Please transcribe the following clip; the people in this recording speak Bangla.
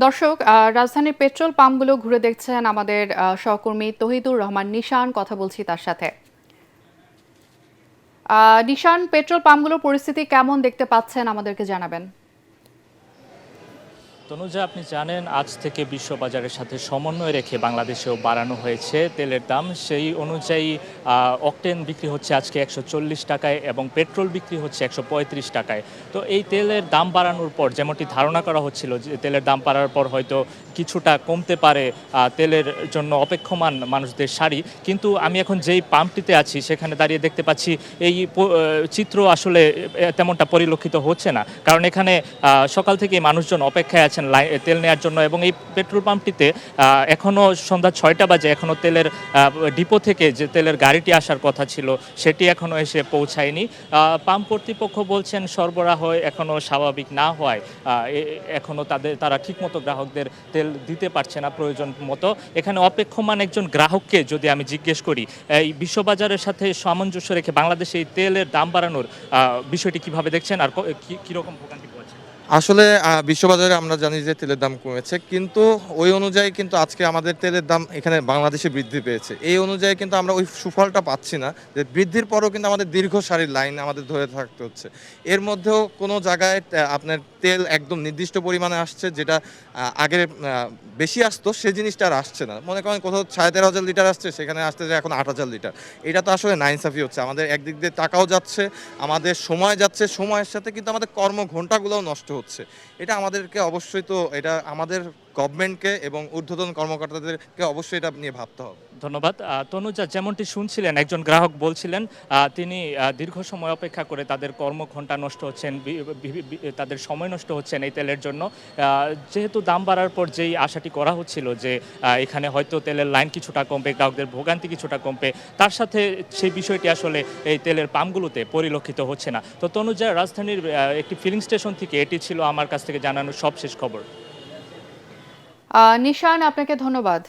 দর্শক, রাজধানীর পেট্রোল পাম্পগুলো ঘুরে দেখছেন আমাদের সহকর্মী তহিদুর রহমান নিশান। কথা বলছি তার সাথে। নিশান, পেট্রোল পাম্পগুলোর পরিস্থিতি কেমন দেখতে পাচ্ছেন আমাদেরকে জানাবেন। তনুজা, আপনি জানেন আজ থেকে বিশ্ববাজারের সাথে সমন্বয় রেখে বাংলাদেশেও বাড়ানো হয়েছে তেলের দাম। সেই অনুযায়ী অকটেন বিক্রি হচ্ছে আজকে 140 টাকায় এবং পেট্রোল বিক্রি হচ্ছে 135 টাকায়। তো এই তেলের দাম বাড়ানোর পর যেমনটি ধারণা করা হচ্ছিল যে তেলের দাম বাড়ার পর হয়তো কিছুটা কমতে পারে তেলের জন্য অপেক্ষমান মানুষদের সারি, কিন্তু আমি এখন যেই পাম্পটিতে আছি সেখানে দাঁড়িয়ে দেখতে পাচ্ছি এই চিত্র আসলে তেমনটা পরিলক্ষিত হচ্ছে না, কারণ এখানে সকাল থেকে মানুষজন অপেক্ষায় আছেন তেল নেওয়ার জন্য। এবং এই পেট্রোল পাম্পটিতে এখনও সন্ধ্যা 6টা বাজে, এখনও তেলের ডিপো থেকে যে তেলের গাড়িটি আসার কথা ছিল সেটি এখনও এসে পৌঁছায়নি। পাম্প কর্তৃপক্ষ বলছেন সরবরাহ এখনও স্বাভাবিক না হওয়ায় এখনও তারা ঠিকমতো গ্রাহকদের তেল দিতে পারছে না প্রয়োজন মতো। এখানে অপেক্ষমান একজন গ্রাহককে যদি আমি জিজ্ঞেস করি এই বিশ্ববাজারের সাথে সামঞ্জস্য রেখে বাংলাদেশে এই তেলের দাম বাড়ানোর বিষয়টি কিভাবে দেখছেন আর কীরকম ভোগান্তি পাচ্ছেন? আসলে বিশ্ববাজারে আমরা জানি যে তেলের দাম কমেছে, কিন্তু ওই অনুযায়ী কিন্তু আজকে আমাদের তেলের দাম এখানে বাংলাদেশে বৃদ্ধি পেয়েছে। এই অনুযায়ী কিন্তু আমরা ওই সুফলটা পাচ্ছি না, যে বৃদ্ধির পরেও কিন্তু আমাদের দীর্ঘ সারির লাইন আমাদের ধরে থাকতে হচ্ছে। এর মধ্যেও কোনো জায়গায় আপনার তেল একদম নির্দিষ্ট পরিমাণে আসছে, যেটা আগে বেশি আসতো সে জিনিসটা আর আসছে না। মনে করেন কোথাও 13,500 লিটার আসছে, সেখানে আসতে যায় এখন 8,000 লিটার। এটা তো আসলে নাইনসাফি হচ্ছে। আমাদের একদিক দিয়ে টাকাও যাচ্ছে, আমাদের সময় যাচ্ছে, সময়ের সাথে কিন্তু আমাদের কর্মঘণ্টাগুলোও নষ্ট হচ্ছে। এটা আমাদেরকে অবশ্যই, তো এটা আমাদের গভর্নমেন্টকে এবং ঊর্ধ্বতন কর্মকর্তাদেরকে অবশ্যই এটা নিয়ে ভাবতে হবে। ধন্যবাদ। তনুজা, যেমনটি শুনছিলেন একজন গ্রাহক বলছিলেন তিনি দীর্ঘ সময় অপেক্ষা করে তাদের কর্মঘণ্টা নষ্ট হচ্ছেন, তাদের সময় নষ্ট হচ্ছেন এই তেলের জন্য। যেহেতু দাম বাড়ার পর যেই আশাটি করা হচ্ছিল যে এখানে হয়তো তেলের লাইন কিছুটা কমবে, গ্রাহকদের ভোগান্তি কিছুটা কমবে, তার সাথে সেই বিষয়টি আসলে এই তেলের পাম্পগুলোতে পরিলক্ষিত হচ্ছে না। তো তনুজা, রাজধানীর একটি ফিলিং স্টেশন থেকে এটি ছিল আমার কাছ থেকে জানানোর সবশেষ খবর। নিশান, আপনাকে ধন্যবাদ।